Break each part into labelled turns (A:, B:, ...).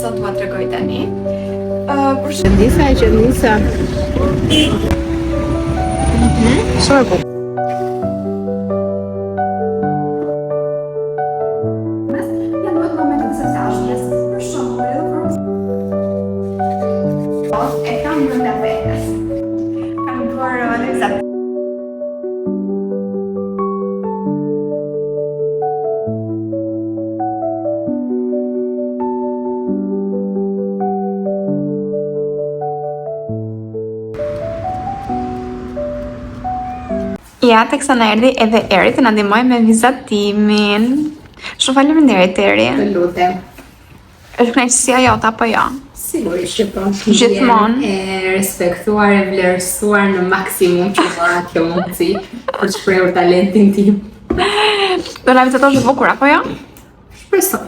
A: sot dua t'tregoj tani.
B: Qëndisa. Shumë e bukur.
A: Ja duhet momentin se zashnjes, për shembull, e kam brenda vetes. Kam bërë analiza. Ja, teksa na erdhi edhe Eri të na ndihmoj me vizatimin. Shumë faleminderit Eri.
B: Të lutem.
A: Është kënaqësia jote apo jo?
B: Sigurisht që po.
A: Gjithmonë.
B: E respektuar, e vlerësuar në maksimum që mora kjo mundësi për të shprehur talentin tim.
A: Do na vizatosh bukur apo jo?
B: Shpresoj.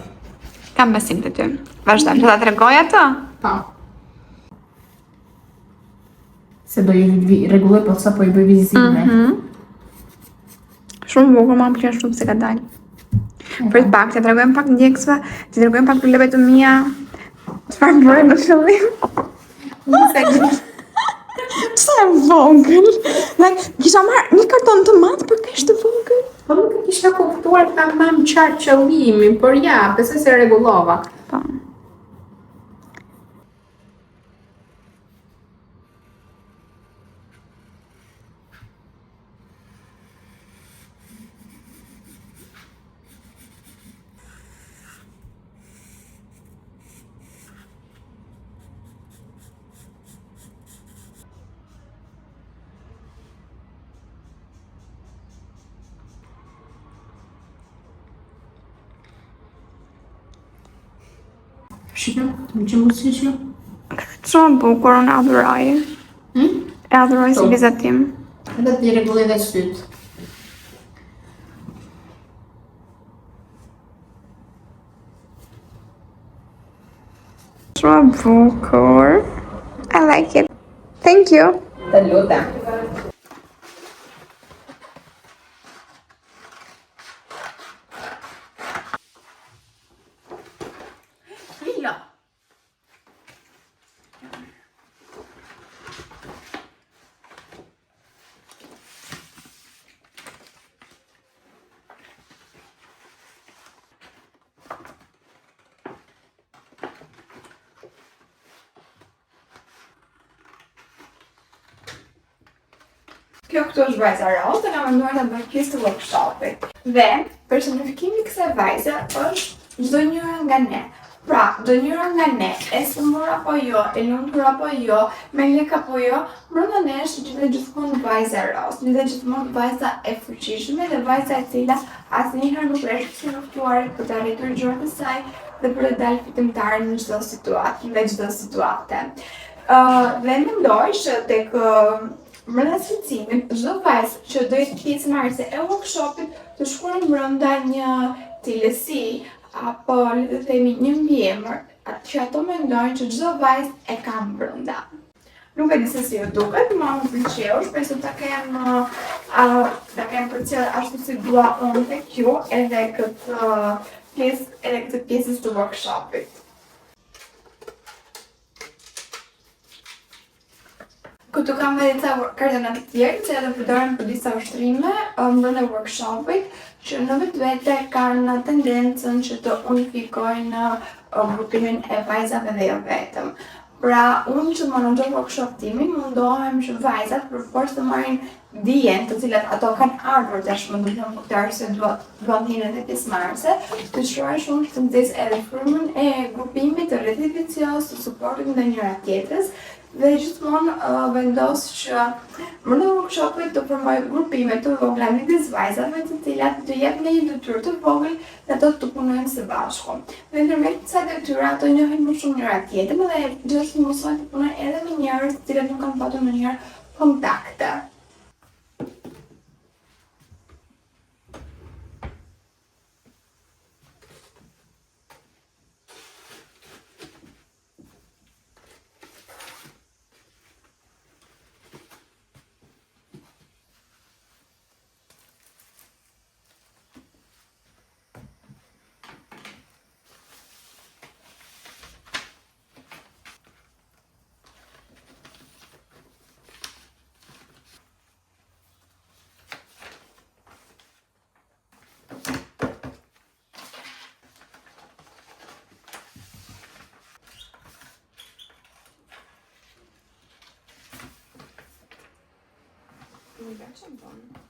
A: Kam besim te ty. Vazhdojmë, do ta tregoj atë?
B: Po. Se do ju rregulloj po sa po i bëj vizitime.
A: Shumë bukur, më pëlqen shumë se ka dalë. Për të pak, të tregojmë pak ndjekësve, të tregojmë pak për lebet të mia. Çfarë bëre në fillim? Pse e vogël? Kisha marrë një karton të madh për kaq të vogël.
B: Po nuk e kisha kuptuar tamam çfarë qëllimi, por ja, besoj se rregullova.
A: Po.
B: Shikoj, më që mos shikoj.
A: Shumë bukur, unë adhuroj. E adhuroj si vizatim.
B: Edhe të rregulloj dhe syt.
A: Shumë bukur. I like it. Thank you.
B: Të lutem.
A: Lilo. Kjo këtu është vajza Rose, dhe nga menduar të bëjë pjesë të workshopit. Dhe personifikimi i kësaj vajze është çdo njëra nga ne. Pra, çdo njëra nga ne, e sëmur apo jo, e lumtur apo jo, me lek apo jo, brenda nesh lidhet gjithmonë vajza Rose, lidhet gjithmonë vajza e fuqishme dhe vajza e cila asnjëherë nuk është si luftuar për të arritur gjërat e saj dhe për të dalë fitimtare në çdo situatë, nga çdo situatë. Dhe mendoj që tek brenda shqetësimit, çdo vajzë që do jetë pjesëmarrëse e workshopit të shkruajë brenda një cilësi apo le të themi një mbiemër, atë që ato mendojnë që çdo vajzë e ka brenda. Nuk e di se si ju duket, mua më pëlqeu, shpresoj ta kem përcjell ashtu si dua unë tek ju edhe këtë pjesës të workshopit. Këtu kam edhe disa kartona të tjerë që edhe përdoren për disa ushtrime brenda workshopit që në vetvete kanë tendencën që të unifikojnë grupimin e vajzave dhe jo vetëm. Pra, unë që menaxhoj workshop timin, mundohem që vajzat përposhtë të marrin dijen të cilat ato kanë ardhur tashmë duke qenë për këtë arsye duan të jenë edhe pjesëmarrëse, të shkruajnë shumë të nxesë edhe frymën e grupimit, të rrethit vicioz, të suportit ndaj njëra tjetrës. Dhe gjithmonë vendos që brenda workshopit të formoj grupime të vogla midis vajzave të cilat të jepin një detyrë të vogël dhe ato të punojnë së bashku. Dhe ndërmjet kësaj detyre ato njohin më shumë njëra tjetrën dhe gjithashtu mësojnë të punojnë edhe me njerëz të cilët nuk kanë patur ndonjëherë kontakte. Bulgar që bënë.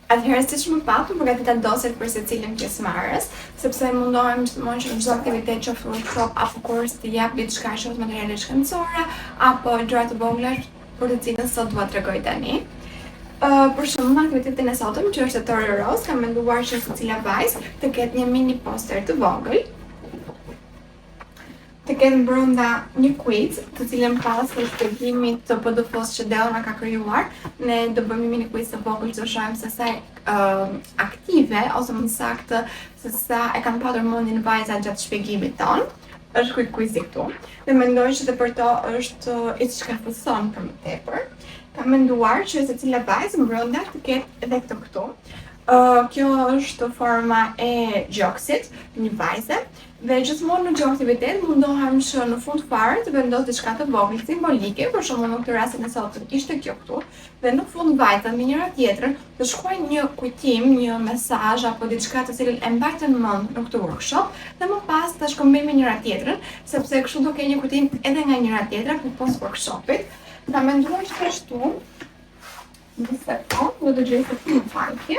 A: Atëherë siç më patu, përgatita doset për secilin pjesëmarrës, sepse mundohem gjithmonë që në çdo aktivitet, qoftë workshop apo kurs, të jap diçka që është materiale shkencore apo gjëra të vogla për të cilën sot dua t'rregoj tani. Për shembull, aktivitetin e sotëm, që është tetori roz, kam menduar që secila vajzë të ketë një mini poster të vogël, të ketë brenda një quiz, të cilën pas të shpjegimit të PDF-s që Dell na ka krijuar, ne do bëjmë një mini quiz të vogël që do shohim se sa aktive ose më saktë se sa e kanë patur mendjen vajzat gjatë shpjegimit ton. Është ky quiz këtu. Dhe mendoj që edhe për to është çka fëson për më tepër. Kam menduar që secila vajzë brenda të ketë edhe këtë këtu. Kjo është forma e gjoksit, një vajze, dhe gjithmonë në çdo aktivitet mundohem që në fund fare të vendos diçka të vogël simbolike, për shembull në këtë rastin e sotëm ishte kjo këtu, dhe në fund vajzat me njëra tjetrën të shkruajnë një kujtim, një mesazh apo diçka të cilën e mbajtën mend në këtë workshop, dhe më pas ta shkëmbejnë me njëra tjetrën, sepse kështu do ke një kujtim edhe nga njëra tjetra pas workshopit. Ta menduar që ashtu, në sekond, do të gjej se ti fajke.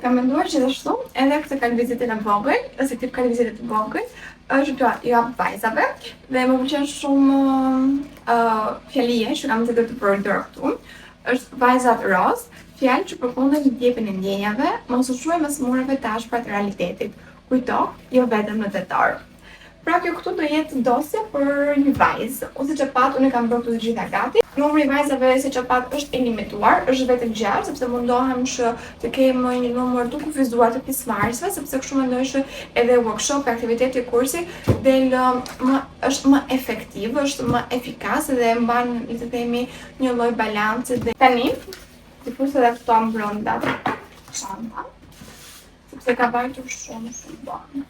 A: Kam menduar që ashtu, edhe këtë kalvizitin e vogël, ose tip kalvizitin e vogël, është jo vajzave, dhe më pëlqen shumë fjalie që kam zgjedhur të përdor këtu. Është vajzat roz, fjalë që përkundën ndjepjen e ndjenjave, mos u shuaj më smurave të ashpra të realitetit. Kujto, jo vetëm në tetor. Pra kjo këtu do jetë dosje për një vajzë, ose që pat unë kam bërë të gjitha gati. Numri i vajzave si që pat është e limituar, është vetëm 6, sepse mundohem që të kemë një numër të kufizuar të pjesëmarrësve, sepse kështu mendoj që edhe workshop, aktiviteti, kursi është më efektiv, është më efikas dhe mban, le të themi, një lloj balanci. Dhe tani, sikur se këto brenda çanta, sepse ka vajtur shumë bon.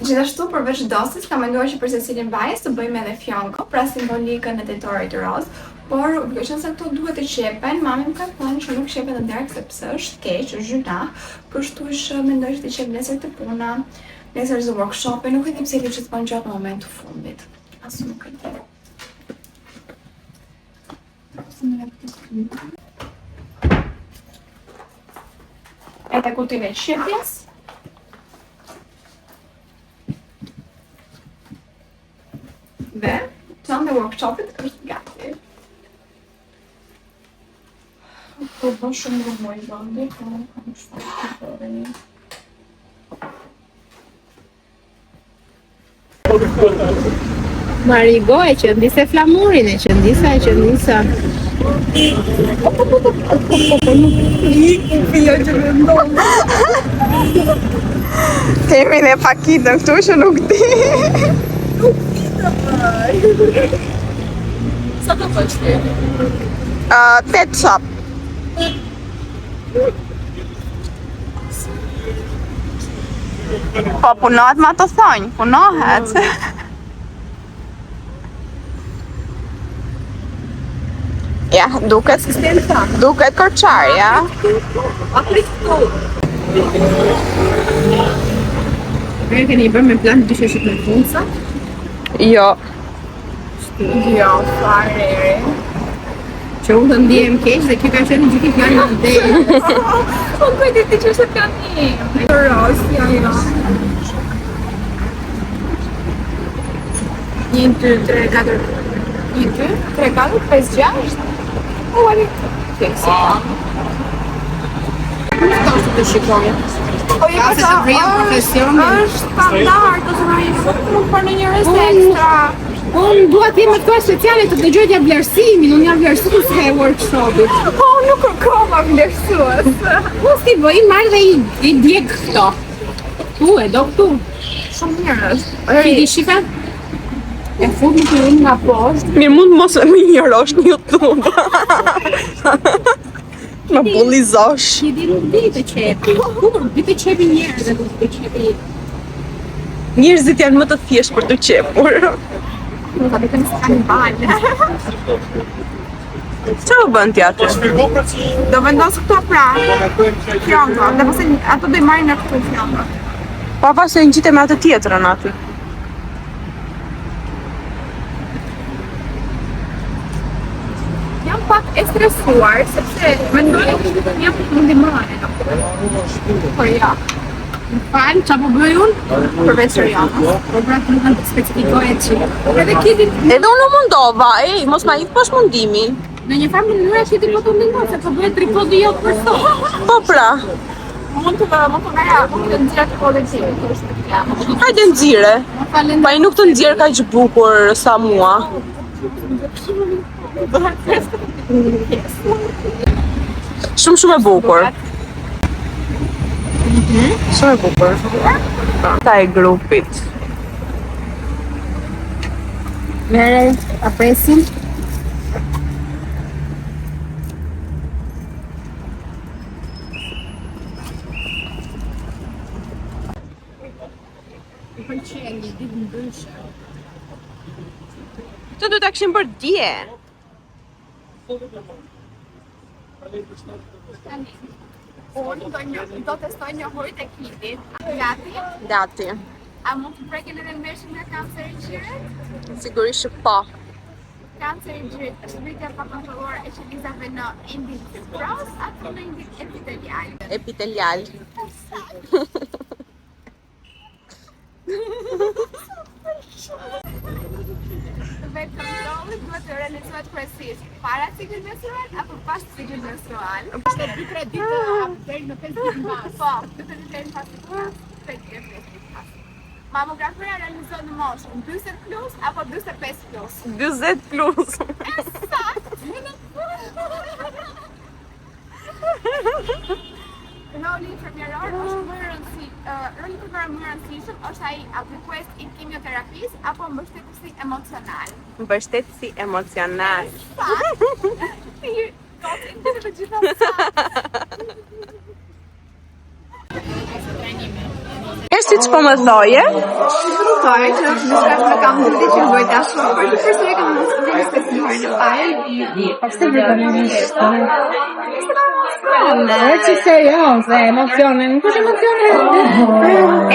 A: Gjithashtu përveç dosjes, kam menduar që për secilin vajzë të bëjmë edhe fjonko, pra simbolikën e tetorit roz, por qëse se këto duhet të qepen, mami më ka thënë që nuk qepen në darkë sepse është keq, është gjuna, kështu që mendoj që të qep nesër të puna, nesër zë workshope, nuk e di pse që të bëjmë gjatë në moment të fundit. Asu nuk e di. Edhe kutin e qepjes. Dhe, çanta e workshopit është gati. Po bën shumë rumoj vendi, po kam shpërthyer të bëni.
B: Marigo e qëndise flamurin, e qëndisa.
A: Jo që me ndonë. Kemi dhe pakitën këtu që nuk di.
B: Sa të bësh ti?
A: 8 çap. Po punohet ma të thonjë, punohet. Ja, duket korçar, ja.
B: Apri këtu. Kërë keni bërë me plan të dysheshit me punca?
A: Jo. Jo, fare.
B: Që unë të ndihem keq dhe kjo ka qenë gjithë fjallë në dhe.
A: Po kujtë ti që është fjani. Ros, jo. 1, 2, 3, 4. 1, 2, 3, 4, 5, 6. O, ali. Keksi.
B: Nuk të shikoj.
A: Po i
B: se të vrija profesionin.
A: është standard, ose në një nuk për në një rest ekstra.
B: Unë dua të jem me këto speciale të dëgjoj t'ja vlerësimin, unë jam vlerësuese e workshopit.
A: Po nuk kërkova vlerësues.
B: Po si bëj, marr dhe i djeg këto. Tu e do këtu.
A: Shumë mirë është.
B: Ti di shife? E fut në fillim nga poshtë.
C: Mirë mund mos e më njërosh në YouTube. Më bullizosh.
B: Ti di nuk di të qepi. Kur di të qepi njerëz dhe nuk di të qepi.
C: Njerëzit janë më të thjeshtë për të qepur.
A: Nuk ka të nësë kanibal.
C: Çfarë bën ti aty?
A: Do vendos këto pra, fjonga, dhe pasi ato do i marrin në këtu fjonga.
C: Pa pasë e ngjitem me atë tjetrën aty.
A: Jam pak e stresuar, sepse mendoj jam mundimare. Por ja,
B: Falë, qa po bëj unë?
A: përveç Rianës.
B: Po pra të nuk të specifikoje që. Edhe kiti
C: Edhe unë mundova, mos ma ikë poshtë mundimin.
B: në një farë mënyrë që ti po të ndihmon, se po bëhet tripodi jotë për sot.
C: Po pra,
A: Mund të nxjerr të kollektivit, kjo është të jam.
C: hajde nxire.
B: Falem
C: Pa i nuk të nxjerr kaq bukur sa mua. Shumë e bukur. Shumë e bukur. Ta e grupit.
B: Mere, apresim. Më pëlqen një ditë ndryshe.
C: Të do ta kishim bërë dje.
A: Unë do testoj një hojt e kitit. Gati?
C: Gati.
A: A mund të prekin edhe mbeshin nga kanceri i gjirit?
C: Sigurisht që po.
A: Kanceri i gjirit është rritja pa kontrolluar e qelizave në indin fibros apo në indin epitelial?
C: Epitelial.
A: Vetë kontrolli duhet të realizohet kryesisht para ciklit menstrual apo pas ciklit menstrual?
B: Ishte 2-3 ditë deri në 5 ditë mbas.
A: Po, duhet të deri pas ciklit pas. Mamografia realizohet në moshën 40 plus apo 45 plus?
C: 40 plus.
A: Roli infermieror është më i rëndësishëm është ai aplikues i kimioterapisë apo mbështetësi emocional?
C: Mbështetësi emocional.
A: Ti do të gjitha sa.
C: Si që po më thoje?
A: Sorry, që në kam hundi që bëjt ashtu, për që përsëri kam mos të një specifar në pare.
B: Pse vërtemisht? Në që serioze, emocione, nuk është emocione.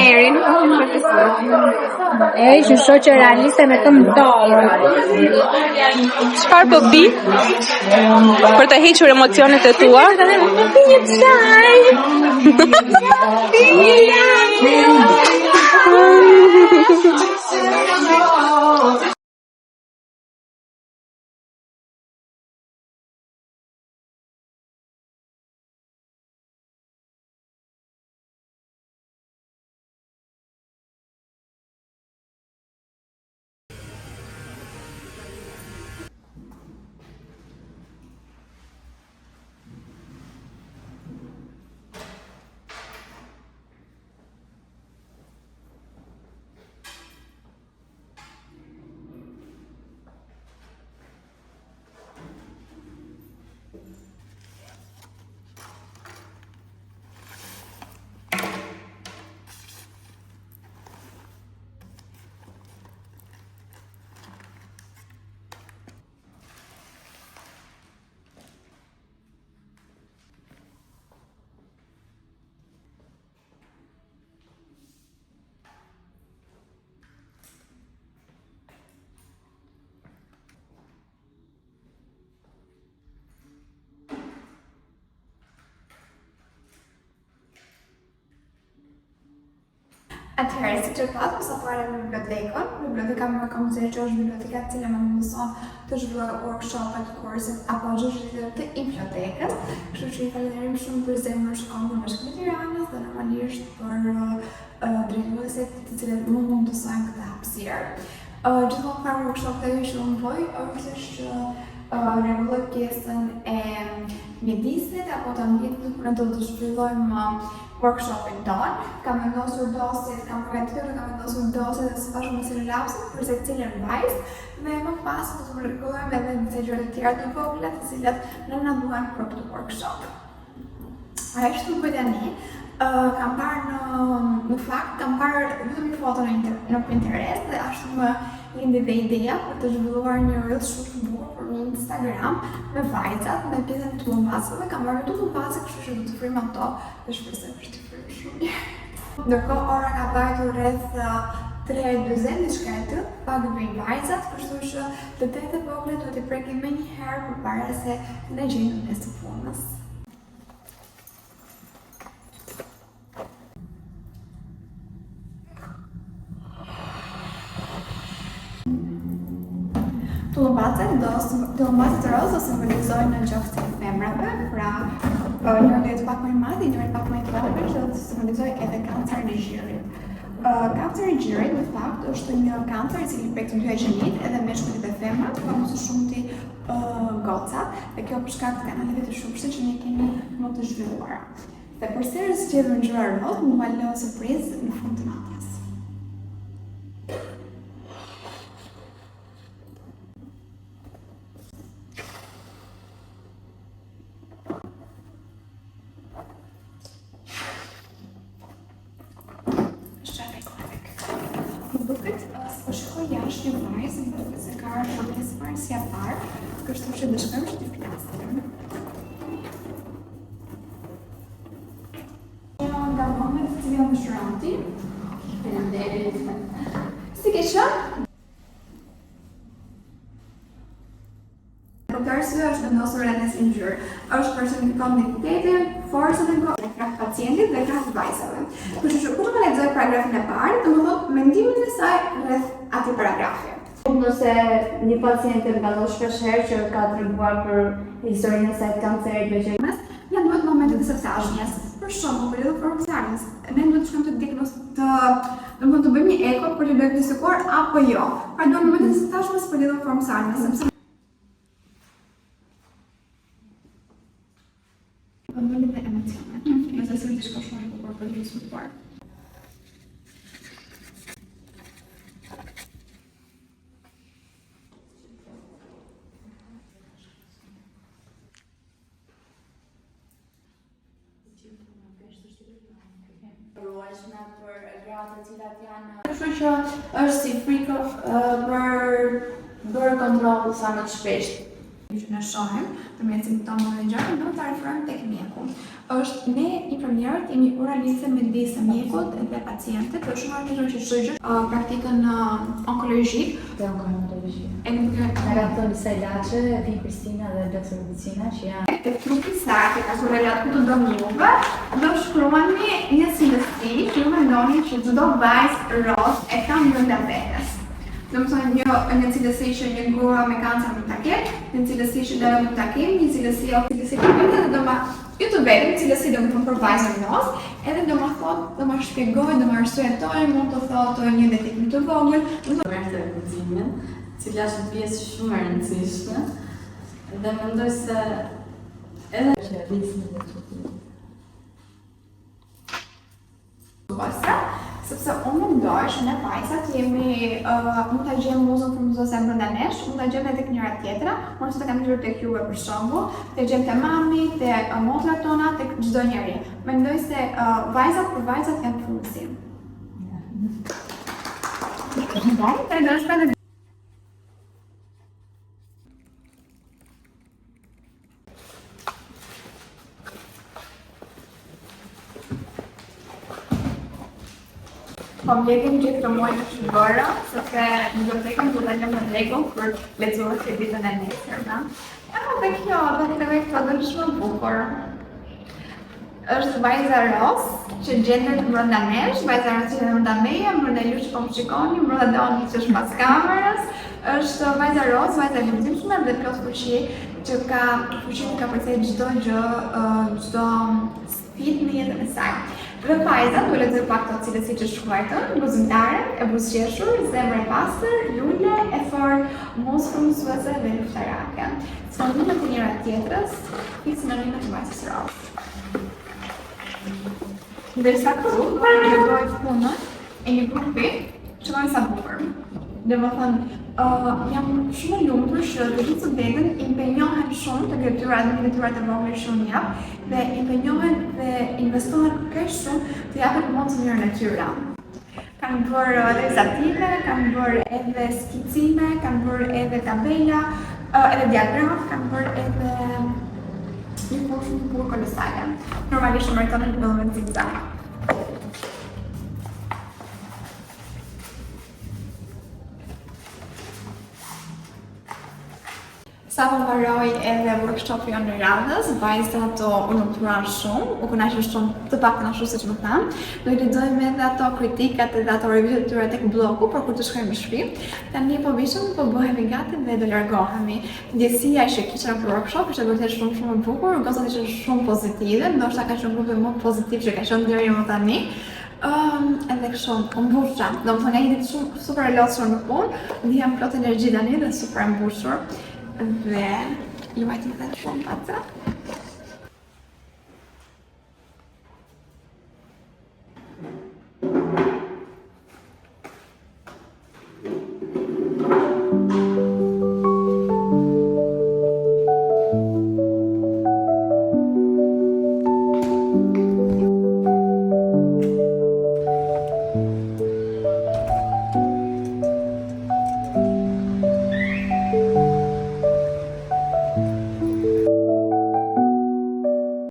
A: Erin, profesor.
B: Që shoqe realiste me të mdolë.
C: Çfarë po pi? Për të hequr emocionet e tua?
B: Një çaj.
A: Atëherë, si që patëm, sa pare në bibliotekën. Biblioteka më komunizere që është biblioteka cila më mëson të zhvilloj workshop-et, kurset, apo zhvilloj të bibliotekës. Kështu që I falenderojm shumë për zemër shkollën e Tiranës dhe normalisht për drejtuesit të cilët mund të mësojnë këtë hapësirë. Gjithmonë parë workshop-et që unë bëj është që rregulloj pjesën e mjedisit apo të mjedisit për të zhvillojmë workshopin tonë. Kam vendosur dosit, kam vendosur dosit dhe së bashku me sinolapsin për secilën vajzë dhe më pas do të rregullojmë edhe disa gjëra të tjera të vogla të cilat na duhen për këtë workshop. Ashtu për tani, kam parë në fakt, kam parë vetëm një foto në Pinterest dhe ashtu më lindi dhe ideja për të zhvilluar një rrjet shumë të bukur për një Instagram me vajzat, me pjesën e tullmbasëve. Kam marrë tullmbase, kështu që do të frymë ato dhe shpresoj që të frymë shumë mirë. Ndërkohë ora ka vajtur rreth 3:40 diçka e tillë, pak vijnë vajzat, kështu që të tetë vogla do t'i prekim më një herë përpara se ne gjejmë mes të punës. Tullmbacet roz do simbolizojnë në gjoksin e femrave, pra njëri jetë pak më I madh, njëri pak më I vogël, që do të simbolizojë edhe kancerin e gjirit. Kanceri I gjirit në fakt është një kancer I cili prek të dy gjenit, edhe meshkujt dhe femrat, pa më së shumti gocat, dhe kjo për shkak të kanaleve të shumshme që ne kemi më të zhvilluara. Dhe përsëri zgjedhur ngjyra roz, më lë surprizë në fund të natës. Po shkoj jashtë një vajzë, më duket se ka pjesë parë si parë, kështu që dëshiroj të flasim. Nga momente të cilën dëshironi.
B: Faleminderit.
A: Si ke qenë? Për të arsye është vendosur rreth ngjyrë. Është personifikuar identitetin, forcën e krah pacientit dhe krah vajzave. Kështu që kur të lexoj paragrafin e parë, do të thotë mendimin e saj rreth atij paragrafi.
D: Nëse një paciente më ka thënë shpesh herë që ka treguar për historinë e saj të kancerit me gjë.
A: Janë duhet momentet të sasnjes. Për shembull, për lidhur formsarjes, ne duhet të shkojmë të domethënë të bëjmë një eko për të diagnostikuar apo jo. Pra duhet momentet të sasnjes për lidhur formsarjes, sepse Pëndollit dhe emocionet. Nëse së të shko shumë bukur për të diskutuar.
D: Ruajshme për gratë të cilat janë.
A: Kështu që është si frikë për bërë kontroll sa më të shpeshtë. Që ne shohim përmes simptomeve dhe gjëra, do ta referojmë tek mjeku. Është ne infermierët jemi oraliste midis mjekut dhe pacientit, për shumë armiqë që shojë praktikën onkologjik
D: Dhe onkohematologji.
A: e nuk
D: Nga ka thënë disa ilaçe, vi Kristina dhe doktor Vicina që janë
A: të trupi sakt, ka korrelat ku të do juve, do shkruani një cilësi që ju mendoni që çdo vajzë roz e ka brenda vetes. Do të thonë një cilësi që një grua me kancer mund ta ketë, një cilësi që ne mund ta kemi, një cilësi që do ma ju të vetëm cilësi do të thonë për vajzën roz, edhe do ma thotë, do ma shpjegoj, do ma arsyetoj, mund të thotë një detektim të vogël,
B: Të guximin, cila është pjesë shumë e rëndësishme dhe mendoj se edhe që rrisni dhe
A: Basta, sepse unë mendoj që ne vajzat jemi mund ta gjejmë muzën frymëzuese brenda nesh, mund ta gjejmë edhe tek njëra tjetra, mund të kemi gjurë tek juve për shembull, të gjejmë te mami, te motrat tona, tek çdo njeri. Mendoj se vajzat për vajzat janë frymësim. Po më lekim gjithë të muaj të shërbëra, sepse bibliotekën du të lëmë në rregull për lexuar që ditën e nesërme. Dhe kjo, dhe këto do të shumë bukur. është vajza Ros, që gjendet brenda nesh, vajza Ros që brenda meje, brenda ju që po më shikoni, brenda Doni që është pas kamerës, është vajza Ros, vajza e vërdimshme dhe plot fuqi që ka përcej çdo gjë, çdo sfidë në jetën e saj. Dhe vajza, do lexoj pak të cilësi që shkruajtën, buzëqare, e buzëqeshur, zemër e pastër, lule, e fortë, mos frymëzuese dhe luftarake. Sinonimet e njëra tjetrës, i sinonimet e vajzës Ros. Ndërsa këtu, dërgoj punën e një grupi që kanë sa bukur. Dhe më thënë, jam shumë e lumtur që të gjithë studentët impenjohen shumë të detyrat e vogla shumë jap dhe impenjohen dhe investohen kaq shumë të japin mund të mirë natyra. Kanë bërë realizative, kanë bërë edhe skicime, kanë bërë edhe tabela, edhe diagram, kanë bërë edhe një punë shumë bukur kolosale. Normalisht meriton një zigzag. Sa po mbaroi edhe workshopi në radhës, vajzat u lumturan shumë, u kënaqën shumë të paktën ashtu siç më thanë. Do i lexojmë edhe ato kritikat edhe ato review të tyre tek blogu për kur të shkojmë në shtëpi. Tani po vishëm, po bëhemi gati dhe do largohemi. Ndjesia që kisha për workshop ishte vërtet shumë e bukur, gozat ishin shumë pozitive, ndoshta ka qenë grupi më pozitiv që ka qenë deri më tani. Edhe kështu, mbusha, do më thonë jeni shumë super lodhshur në punë, dhe jam plot energji tani dhe super mbushur. Dhe juajtëm edhe shumë paca.